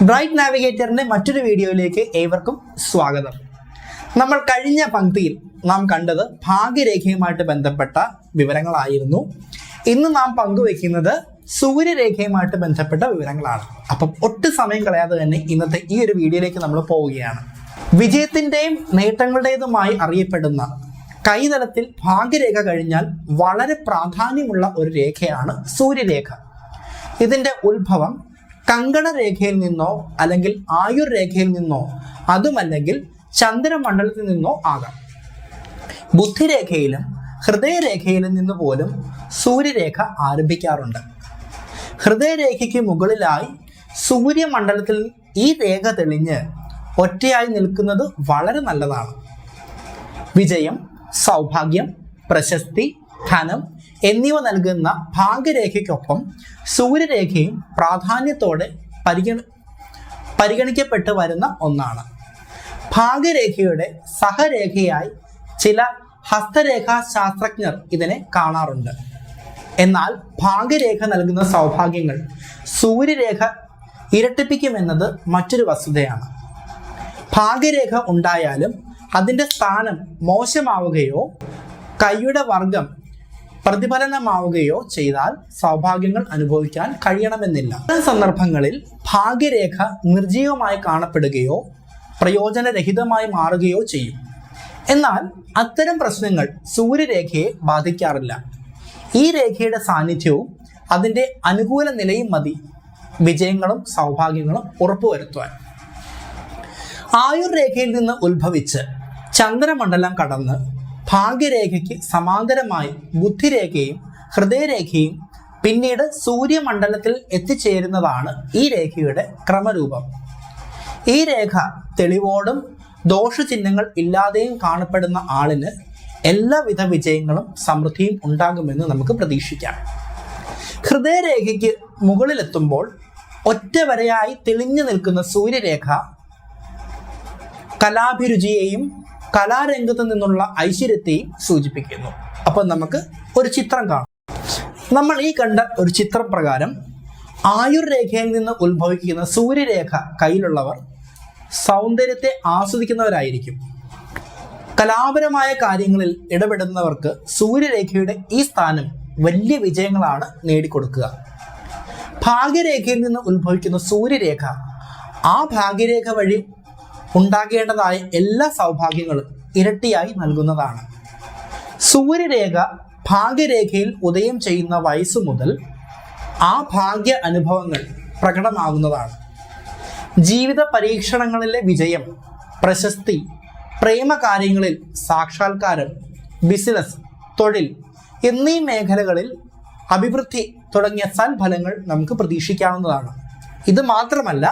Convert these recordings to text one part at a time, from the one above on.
Bright നാവിഗേറ്ററിന്റെ മറ്റൊരു വീഡിയോയിലേക്ക് ഏവർക്കും സ്വാഗതം. നമ്മൾ കഴിഞ്ഞ പങ്ക്തിയിൽ നാം കണ്ടത് ഭാഗ്യരേഖയുമായിട്ട് ബന്ധപ്പെട്ട വിവരങ്ങളായിരുന്നു. ഇന്ന് നാം പങ്കുവെക്കുന്നത് സൂര്യരേഖയുമായിട്ട് ബന്ധപ്പെട്ട വിവരങ്ങളാണ്. അപ്പം ഒട്ടും സമയം കളയാതെ തന്നെ ഇന്നത്തെ ഈ ഒരു വീഡിയോയിലേക്ക് നമ്മൾ പോവുകയാണ്. വിജയത്തിൻ്റെയും നേട്ടങ്ങളുടേതുമായി അറിയപ്പെടുന്ന കൈതലത്തിൽ ഭാഗ്യരേഖ കഴിഞ്ഞാൽ വളരെ പ്രാധാന്യമുള്ള ഒരു രേഖയാണ് സൂര്യരേഖ. ഇതിൻ്റെ ഉത്ഭവം കങ്കണരേഖയിൽ നിന്നോ അല്ലെങ്കിൽ ആയുർ രേഖയിൽ നിന്നോ അതുമല്ലെങ്കിൽ ചന്ദ്രമണ്ഡലത്തിൽ നിന്നോ ആകാം. ബുദ്ധിരേഖയിലും ഹൃദയരേഖയിലും നിന്ന് പോലും സൂര്യരേഖ ആരംഭിക്കാറുണ്ട്. ഹൃദയരേഖയ്ക്ക് മുകളിലായി സൂര്യമണ്ഡലത്തിൽ ഈ രേഖ തെളിഞ്ഞ് ഒറ്റയായി നിൽക്കുന്നത് വളരെ നല്ലതാണ്. വിജയം, സൗഭാഗ്യം, പ്രശസ്തി, ധനം എന്നിവ നൽകുന്ന ഭാഗ്യരേഖയ്ക്കൊപ്പം സൂര്യരേഖയും പ്രാധാന്യത്തോടെ പരിഗണിക്കപ്പെട്ട് വരുന്ന ഒന്നാണ്. ഭാഗ്യരേഖയുടെ സഹരേഖയായി ചില ഹസ്തരേഖാ ശാസ്ത്രജ്ഞർ ഇതിനെ കാണാറുണ്ട്. എന്നാൽ ഭാഗ്യരേഖ നൽകുന്ന സൗഭാഗ്യങ്ങൾ സൂര്യരേഖ ഇരട്ടിപ്പിക്കുമെന്നത് മറ്റൊരു വസ്തുതയാണ്. ഭാഗ്യരേഖ ഉണ്ടായാലും അതിൻ്റെ സ്ഥാനം മോശമാവുകയോ കൈയുടെ വർഗം പ്രതിഫലനമാവുകയോ ചെയ്താൽ സൗഭാഗ്യങ്ങൾ അനുഭവിക്കാൻ കഴിയണമെന്നില്ല. ഇത്തരം സന്ദർഭങ്ങളിൽ ഭാഗ്യരേഖ നിർജീവമായി കാണപ്പെടുകയോ പ്രയോജനരഹിതമായി മാറുകയോ ചെയ്യും. എന്നാൽ അത്തരം പ്രശ്നങ്ങൾ സൂര്യരേഖയെ ബാധിക്കാറില്ല. ഈ രേഖയുടെ സാന്നിധ്യവും അതിൻ്റെ അനുകൂല നിലയും മതി വിജയങ്ങളും സൗഭാഗ്യങ്ങളും ഉറപ്പുവരുത്തുവാൻ. ആയുർ രേഖയിൽ നിന്ന് ഉത്ഭവിച്ച് ചന്ദ്രമണ്ഡലം കടന്ന് ഭാഗ്യരേഖയ്ക്ക് സമാന്തരമായി ബുദ്ധിരേഖയും ഹൃദയരേഖയും പിന്നീട് സൂര്യമണ്ഡലത്തിൽ എത്തിച്ചേരുന്നതാണ് ഈ രേഖയുടെ ക്രമരൂപം. ഈ രേഖ തെളിവോടും ദോഷചിഹ്നങ്ങൾ ഇല്ലാതെയും കാണപ്പെടുന്ന ആളിന് എല്ലാവിധ വിജയങ്ങളും സമൃദ്ധിയും ഉണ്ടാകുമെന്ന് നമുക്ക് പ്രതീക്ഷിക്കാം. ഹൃദയരേഖയ്ക്ക് മുകളിലെത്തുമ്പോൾ ഒറ്റ വരയായി തെളിഞ്ഞു നിൽക്കുന്ന സൂര്യരേഖ കലാഭിരുചിയെയും കലാരംഗത്ത് നിന്നുള്ള ഐശ്വര്യത്തെയും സൂചിപ്പിക്കുന്നു. അപ്പോൾ നമുക്ക് ഒരു ചിത്രം കാണാം. നമ്മൾ ഈ കണ്ട ഒരു ചിത്രം പ്രകാരം ആയുർ രേഖയിൽ നിന്ന് ഉത്ഭവിക്കുന്ന സൂര്യരേഖ കയ്യിലുള്ളവർ സൗന്ദര്യത്തെ ആസ്വദിക്കുന്നവരായിരിക്കും. കലാപരമായ കാര്യങ്ങളിൽ ഇടപെടുന്നവർക്ക് സൂര്യരേഖയുടെ ഈ സ്ഥാനം വലിയ വിജയങ്ങളാണ് നേടിക്കൊടുക്കുക. ഭാഗ്യരേഖയിൽ നിന്ന് ഉത്ഭവിക്കുന്ന സൂര്യരേഖ ആ ഭാഗ്യരേഖ വഴി ഉണ്ടാകേണ്ടതായ എല്ലാ സൗഭാഗ്യങ്ങളും ഇരട്ടിയായി നൽകുന്നതാണ്. സൂര്യരേഖ ഭാഗ്യരേഖയിൽ ഉദയം ചെയ്യുന്ന വയസ്സു മുതൽ ആ ഭാഗ്യ അനുഭവങ്ങൾ പ്രകടമാകുന്നതാണ്. ജീവിത പരീക്ഷണങ്ങളിലെ വിജയം, പ്രശസ്തി, പ്രേമകാര്യങ്ങളിൽ സാക്ഷാത്കാരം, ബിസിനസ്, തൊഴിൽ എന്നീ മേഖലകളിൽ അഭിവൃദ്ധി തുടങ്ങിയ സൽഫലങ്ങൾ നമുക്ക് പ്രതീക്ഷിക്കാവുന്നതാണ്. ഇത് മാത്രമല്ല,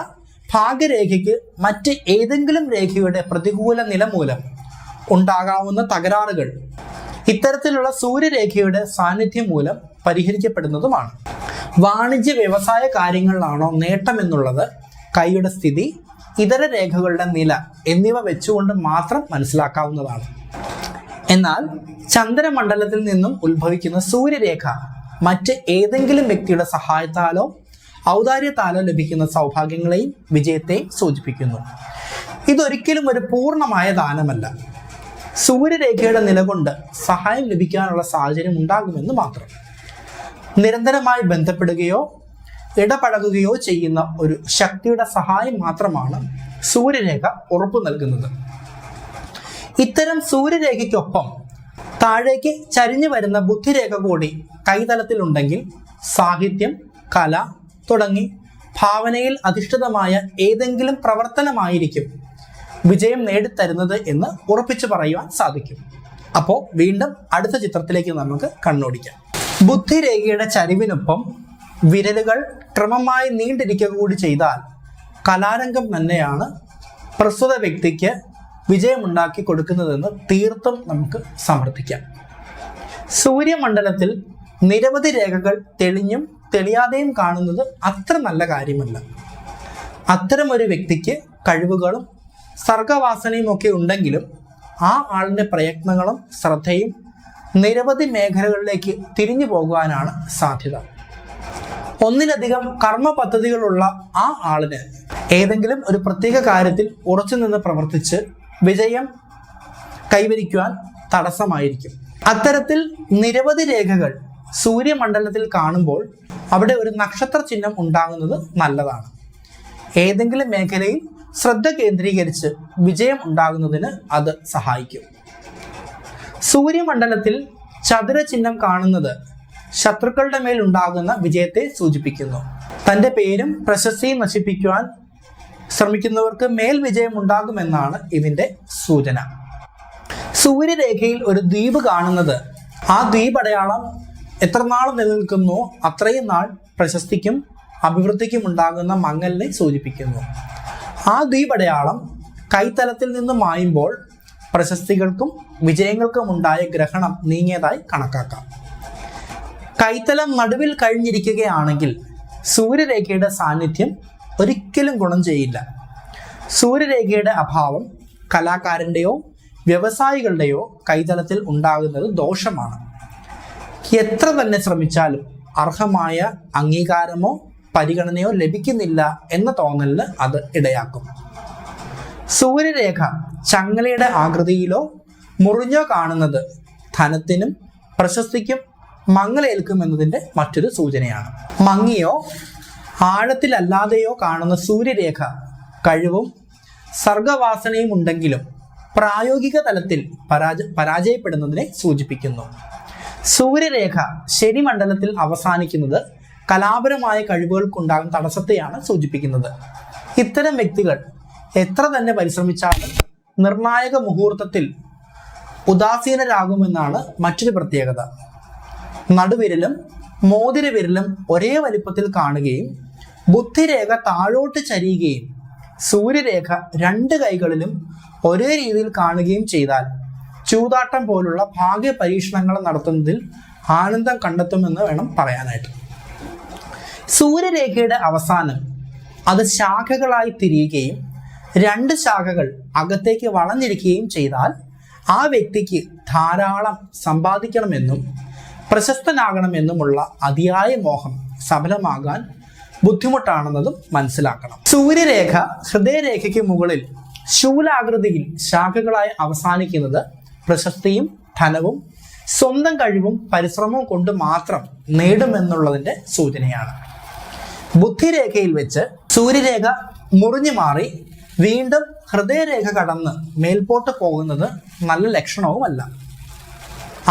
ഭാഗ്യരേഖയ്ക്ക് മറ്റ് ഏതെങ്കിലും രേഖയുടെ പ്രതികൂല നില മൂലം ഉണ്ടാകാവുന്ന തകരാറുകൾ ഇത്തരത്തിലുള്ള സൂര്യരേഖയുടെ സാന്നിധ്യം മൂലം പരിഹരിക്കപ്പെടുന്നതുമാണ്. വാണിജ്യ വ്യവസായ കാര്യങ്ങളിലാണോ നേട്ടമെന്നുള്ളത് കൈയുടെ സ്ഥിതി, ഇതര രേഖകളുടെ നില എന്നിവ വെച്ചുകൊണ്ട് മാത്രം മനസ്സിലാക്കാവുന്നതാണ്. എന്നാൽ ചന്ദ്രമണ്ഡലത്തിൽ നിന്നും ഉത്ഭവിക്കുന്ന സൂര്യരേഖ മറ്റ് ഏതെങ്കിലും വ്യക്തിയുടെ സഹായത്താലോ ഔദാര്യത്താലോ ലഭിക്കുന്ന സൗഭാഗ്യങ്ങളെയും വിജയത്തെയും സൂചിപ്പിക്കുന്നു. ഇതൊരിക്കലും ഒരു പൂർണ്ണമായ ദാനമല്ല. സൂര്യരേഖയുടെ നിലകൊണ്ട് സഹായം ലഭിക്കാനുള്ള സാഹചര്യം ഉണ്ടാകുമെന്ന് മാത്രം. നിരന്തരമായി ബന്ധപ്പെടുകയോ ഇടപഴകുകയോ ചെയ്യുന്ന ഒരു ശക്തിയുടെ സഹായം മാത്രമാണ് സൂര്യരേഖ ഉറപ്പു നൽകുന്നത്. ഇത്തരം സൂര്യരേഖയ്ക്കൊപ്പം താഴേക്ക് ചരിഞ്ഞു വരുന്ന ബുദ്ധിരേഖ കൂടി കൈതലത്തിലുണ്ടെങ്കിൽ സാഹിത്യം, കല തുടങ്ങി ഭാവനയിൽ അധിഷ്ഠിതമായ ഏതെങ്കിലും പ്രവർത്തനമായിരിക്കും വിജയം നേടിത്തരുന്നത് എന്ന് ഉറപ്പിച്ചു പറയുവാൻ സാധിക്കും. അപ്പോൾ വീണ്ടും അടുത്ത ചിത്രത്തിലേക്ക് നമുക്ക് കണ്ണോടിക്കാം. ബുദ്ധിരേഖയുടെ ചരിവിനൊപ്പം വിരലുകൾ ക്രമമായി നീണ്ടിരിക്കുക കൂടി ചെയ്താൽ കലാരംഗം തന്നെയാണ് പ്രസ്തുത വ്യക്തിക്ക് വിജയമുണ്ടാക്കി കൊടുക്കുന്നതെന്ന് തീർത്തും നമുക്ക് സമർത്ഥിക്കാം. സൂര്യമണ്ഡലത്തിൽ നിരവധി രേഖകൾ തെളിഞ്ഞും തെളിയാതെയും കാണുന്നത് അത്ര നല്ല കാര്യമല്ല. അത്തരമൊരു വ്യക്തിക്ക് കഴിവുകളും സർഗവാസനയും ഒക്കെ ഉണ്ടെങ്കിലും ആ ആളിൻ്റെ പ്രയത്നങ്ങളും ശ്രദ്ധയും നിരവധി മേഖലകളിലേക്ക് തിരിഞ്ഞു പോകുവാനാണ് സാധ്യത. ഒന്നിലധികം കർമ്മ പദ്ധതികളുള്ള ആ ആളിന് ഏതെങ്കിലും ഒരു പ്രത്യേക കാര്യത്തിൽ ഉറച്ചു നിന്ന് പ്രവർത്തിച്ച് വിജയം കൈവരിക്കുവാൻ തടസ്സമായിരിക്കും. അത്തരത്തിൽ നിരവധി രേഖകൾ സൂര്യമണ്ഡലത്തിൽ കാണുമ്പോൾ അവിടെ ഒരു നക്ഷത്ര ചിഹ്നം ഉണ്ടാകുന്നത് നല്ലതാണ്. ഏതെങ്കിലും മേഖലയിൽ ശ്രദ്ധ കേന്ദ്രീകരിച്ച് വിജയം ഉണ്ടാകുന്നതിന് അത് സഹായിക്കും. സൂര്യമണ്ഡലത്തിൽ ചതുര ചിഹ്നം കാണുന്നത് ശത്രുക്കളുടെ മേൽ ഉണ്ടാകുന്ന വിജയത്തെ സൂചിപ്പിക്കുന്നു. തൻ്റെ പേരും പ്രശസ്തിയും നശിപ്പിക്കുവാൻ ശ്രമിക്കുന്നവർക്ക് മേൽ വിജയം ഉണ്ടാകുമെന്നാണ് ഇതിൻ്റെ സൂചന. സൂര്യരേഖയിൽ ഒരു ദ്വീപ് കാണുന്നത് ആ ദ്വീപടയാളം എത്ര നാൾ നിലനിൽക്കുന്നോ അത്രയും നാൾ പ്രശസ്തിക്കും അഭിവൃദ്ധിക്കും ഉണ്ടാകുന്ന മങ്ങലിനെ സൂചിപ്പിക്കുന്നു. ആ ദ്വീപടയാളം കൈത്തലത്തിൽ നിന്ന് മായുമ്പോൾ പ്രശസ്തികൾക്കും വിജയങ്ങൾക്കും ഉണ്ടായ ഗ്രഹണം നീങ്ങിയതായി കണക്കാക്കാം. കൈത്തലം നടുവിൽ കഴിഞ്ഞിരിക്കുകയാണെങ്കിൽ സൂര്യരേഖയുടെ സാന്നിധ്യം ഒരിക്കലും ഗുണം ചെയ്യില്ല. സൂര്യരേഖയുടെ അഭാവം കലാകാരൻ്റെയോ വ്യവസായികളുടെയോ കൈതലത്തിൽ ഉണ്ടാകുന്നത് ദോഷമാണ്. എത്ര തന്നെ ശ്രമിച്ചാലും അർഹമായ അംഗീകാരമോ പരിഗണനയോ ലഭിക്കുന്നില്ല എന്ന തോന്നലിന് അത് ഇടയാക്കും. സൂര്യരേഖ ചങ്ങലയുടെ ആകൃതിയിലോ മുറിഞ്ഞോ കാണുന്നത് ധനത്തിനും പ്രശസ്തിക്കും മങ്ങലേൽക്കുമെന്നതിൻ്റെ മറ്റൊരു സൂചനയാണ്. മങ്ങിയോ ആഴത്തിലല്ലാതെയോ കാണുന്ന സൂര്യരേഖ കഴിവും സർഗവാസനയും ഉണ്ടെങ്കിലും പ്രായോഗിക തലത്തിൽ പരാജയപ്പെടുന്നതിനെ സൂചിപ്പിക്കുന്നു. സൂര്യരേഖ ശനി മണ്ഡലത്തിൽ അവസാനിക്കുന്നത് കലാപരമായ കഴിവുകൾക്കുണ്ടാകുന്ന തടസ്സത്തെയാണ് സൂചിപ്പിക്കുന്നത്. ഇത്തരം വ്യക്തികൾ എത്ര തന്നെ പരിശ്രമിച്ചാലും നിർണായക മുഹൂർത്തത്തിൽ ഉദാസീനരാകുമെന്നാണ് മറ്റൊരു പ്രത്യേകത. നടുവിരലും മോതിരവിരലും ഒരേ വലിപ്പത്തിൽ കാണുകയും ബുദ്ധിരേഖ താഴോട്ട് ചരിയുകയും സൂര്യരേഖ രണ്ട് കൈകളിലും ഒരേ രീതിയിൽ കാണുകയും ചെയ്താൽ ചൂതാട്ടം പോലുള്ള ഭാഗ്യ പരീക്ഷണങ്ങൾ നടത്തുന്നതിൽ ആനന്ദം കണ്ടെത്തുമെന്ന് വേണം പറയാനായിട്ട്. സൂര്യരേഖയുടെ അവസാനം അത് ശാഖകളായി തിരിയുകയും രണ്ട് ശാഖകൾ അകത്തേക്ക് വളഞ്ഞിരിക്കുകയും ചെയ്താൽ ആ വ്യക്തിക്ക് ധാരാളം സമ്പാദിക്കണമെന്നും പ്രശസ്തനാകണമെന്നുമുള്ള അതിയായ മോഹം സഫലമാകാൻ ബുദ്ധിമുട്ടാണെന്നതും മനസ്സിലാക്കണം. സൂര്യരേഖ ഹൃദയരേഖയ്ക്ക് മുകളിൽ ശൂലാകൃതിയിൽ ശാഖകളായി അവസാനിക്കുന്നത് പ്രശസ്തിയും ധനവും സ്വന്തം കഴിവും പരിശ്രമവും കൊണ്ട് മാത്രം നേടുമെന്നുള്ളതിൻ്റെ സൂചനയാണ്. ബുദ്ധിരേഖയിൽ വെച്ച് സൂര്യരേഖ മുറിഞ്ഞു മാറി വീണ്ടും ഹൃദയരേഖ കടന്ന് മേൽപോട്ട് പോകുന്നത് നല്ല ലക്ഷണവുമല്ല.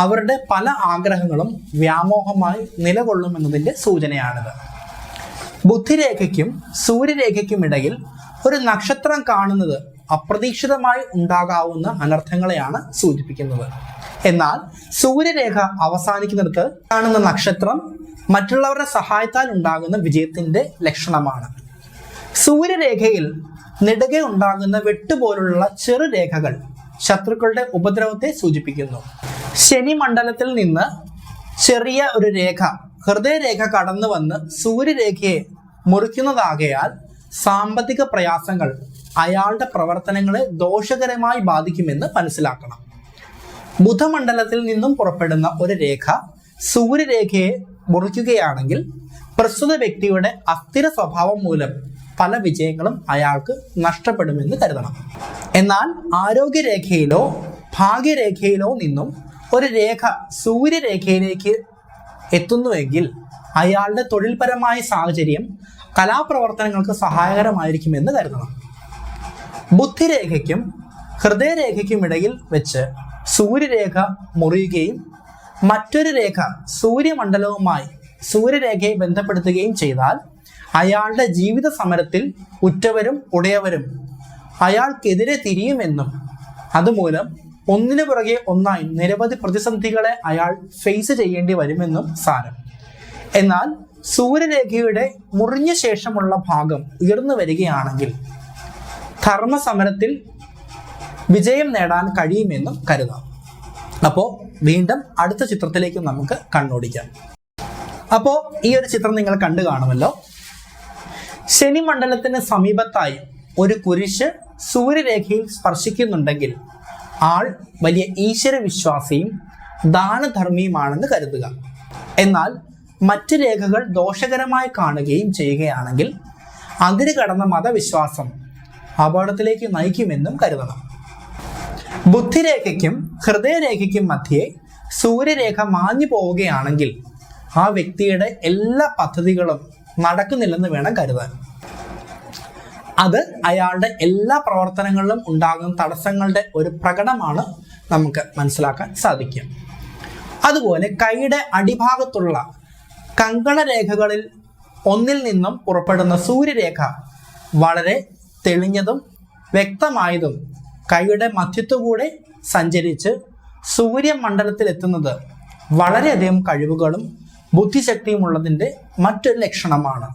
അവരുടെ പല ആഗ്രഹങ്ങളും വ്യാമോഹമായി നിലകൊള്ളുമെന്നതിൻ്റെ സൂചനയാണിത്. ബുദ്ധിരേഖയ്ക്കും സൂര്യരേഖയ്ക്കും ഇടയിൽ ഒരു നക്ഷത്രം കാണുന്നത് അപ്രതീക്ഷിതമായി ഉണ്ടാകാവുന്ന അനർത്ഥങ്ങളെയാണ് സൂചിപ്പിക്കുന്നത്. എന്നാൽ സൂര്യരേഖ അവസാനിക്കുന്നിടത്ത് കാണുന്ന നക്ഷത്രം മറ്റുള്ളവരുടെ സഹായത്താൽ ഉണ്ടാകുന്ന വിജയത്തിന്റെ ലക്ഷണമാണ്. സൂര്യരേഖയിൽ നെടുകെ ഉണ്ടാകുന്ന വെട്ടുപോലുള്ള ചെറുരേഖകൾ ശത്രുക്കളുടെ ഉപദ്രവത്തെ സൂചിപ്പിക്കുന്നു. ശനി മണ്ഡലത്തിൽ നിന്ന് ചെറിയ ഒരു രേഖ ഹൃദയരേഖ കടന്നു വന്ന് സൂര്യരേഖയെ മുറിക്കുന്നതാകയാൽ സാമ്പത്തിക പ്രയാസങ്ങൾ അയാളുടെ പ്രവർത്തനങ്ങളെ ദോഷകരമായി ബാധിക്കുമെന്ന് മനസ്സിലാക്കണം. ബുധമണ്ഡലത്തിൽ നിന്നും പുറപ്പെടുന്ന ഒരു രേഖ സൂര്യരേഖയെ മുറിക്കുകയാണെങ്കിൽ പ്രസ്തുത വ്യക്തിയുടെ അസ്ഥിര സ്വഭാവം മൂലം പല വിജയങ്ങളും അയാൾക്ക് നഷ്ടപ്പെടുമെന്ന് കരുതണം. എന്നാൽ ആരോഗ്യരേഖയിലോ ഭാഗ്യരേഖയിലോ നിന്നും ഒരു രേഖ സൂര്യരേഖയിലേക്ക് എത്തുന്നുവെങ്കിൽ അയാളുടെ തൊഴിൽപരമായ സാഹചര്യം കലാപ്രവർത്തനങ്ങൾക്ക് സഹായകരമായിരിക്കുമെന്ന് കരുതണം. ബുദ്ധിരേഖയ്ക്കും ഹൃദയരേഖയ്ക്കും ഇടയിൽ വെച്ച് സൂര്യരേഖ മുറിയുകയും മറ്റൊരു രേഖ സൂര്യമണ്ഡലവുമായി സൂര്യരേഖയെ ബന്ധപ്പെടുത്തുകയും ചെയ്താൽ അയാളുടെ ജീവിത സമരത്തിൽ ഉറ്റവരും ഉടയവരും അയാൾക്കെതിരെ തിരിയുമെന്നും അതുമൂലം ഒന്നിനു പുറകെ ഒന്നായി നിരവധി പ്രതിസന്ധികളെ അയാൾ ഫേസ് ചെയ്യേണ്ടി വരുമെന്നും സാരം. എന്നാൽ സൂര്യരേഖയുടെ മുറിഞ്ഞ ശേഷമുള്ള ഭാഗം ഉയർന്നു വരികയാണെങ്കിൽ ധർമ്മസമരത്തിൽ വിജയം നേടാൻ കഴിയുമെന്നും കരുതാം. അപ്പോൾ വീണ്ടും അടുത്ത ചിത്രത്തിലേക്ക് നമുക്ക് കണ്ണോടിക്കാം. അപ്പോൾ ഈ ഒരു ചിത്രം നിങ്ങൾ കണ്ടു കാണുമല്ലോ. ശനി മണ്ഡലത്തിന് സമീപത്തായി ഒരു കുരിശ് സൂര്യരേഖയിൽ സ്പർശിക്കുന്നുണ്ടെങ്കിൽ ആൾ വലിയ ഈശ്വരവിശ്വാസിയും ദാനധർമ്മിയുമാണെന്ന് കരുതുക. എന്നാൽ മറ്റ് രേഖകൾ ദോഷകരമായി കാണുകയും ചെയ്യുകയാണെങ്കിൽ അതിര് കടന്ന മതവിശ്വാസം അപകടത്തിലേക്ക് നയിക്കുമെന്നും കരുതണം. ബുദ്ധിരേഖയ്ക്കും ഹൃദയരേഖയ്ക്കും മധ്യേ സൂര്യരേഖ മാഞ്ഞു പോവുകയാണെങ്കിൽ ആ വ്യക്തിയുടെ എല്ലാ പദ്ധതികളും നടക്കുന്നില്ലെന്ന് വേണം കരുതാൻ. അത് അയാളുടെ എല്ലാ പ്രവർത്തനങ്ങളിലും ഉണ്ടാകുന്ന തടസ്സങ്ങളുടെ ഒരു പ്രകടനമാണ് നമുക്ക് മനസ്സിലാക്കാൻ സാധിക്കും. അതുപോലെ കൈയുടെ അടിഭാഗത്തുള്ള കങ്കണരേഖകളിൽ ഒന്നിൽ നിന്നും പുറപ്പെടുന്ന സൂര്യരേഖ വളരെ തെളിഞ്ഞതും വ്യക്തമായതും കൈയുടെ മധ്യത്തുകൂടെ സഞ്ചരിച്ച് സൂര്യമണ്ഡലത്തിൽ എത്തുന്നത് വളരെയധികം കഴിവുകളും ബുദ്ധിശക്തിയും ഉള്ളതിൻ്റെ മറ്റൊരു ലക്ഷണമാണ്.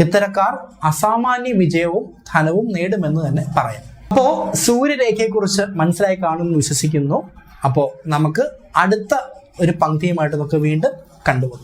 ഇത്തരക്കാർ അസാമാന്യ വിജയവും ധനവും നേടുമെന്ന് തന്നെ പറയാം. അപ്പോൾ സൂര്യരേഖയെക്കുറിച്ച് മനസ്സിലായി കാണുമെന്ന് വിശ്വസിക്കുന്നു. അപ്പോൾ നമുക്ക് അടുത്ത ഒരു പങ്ക്തിയുമായിട്ട് നമുക്ക് വീണ്ടും കണ്ടുമുട്ടാം.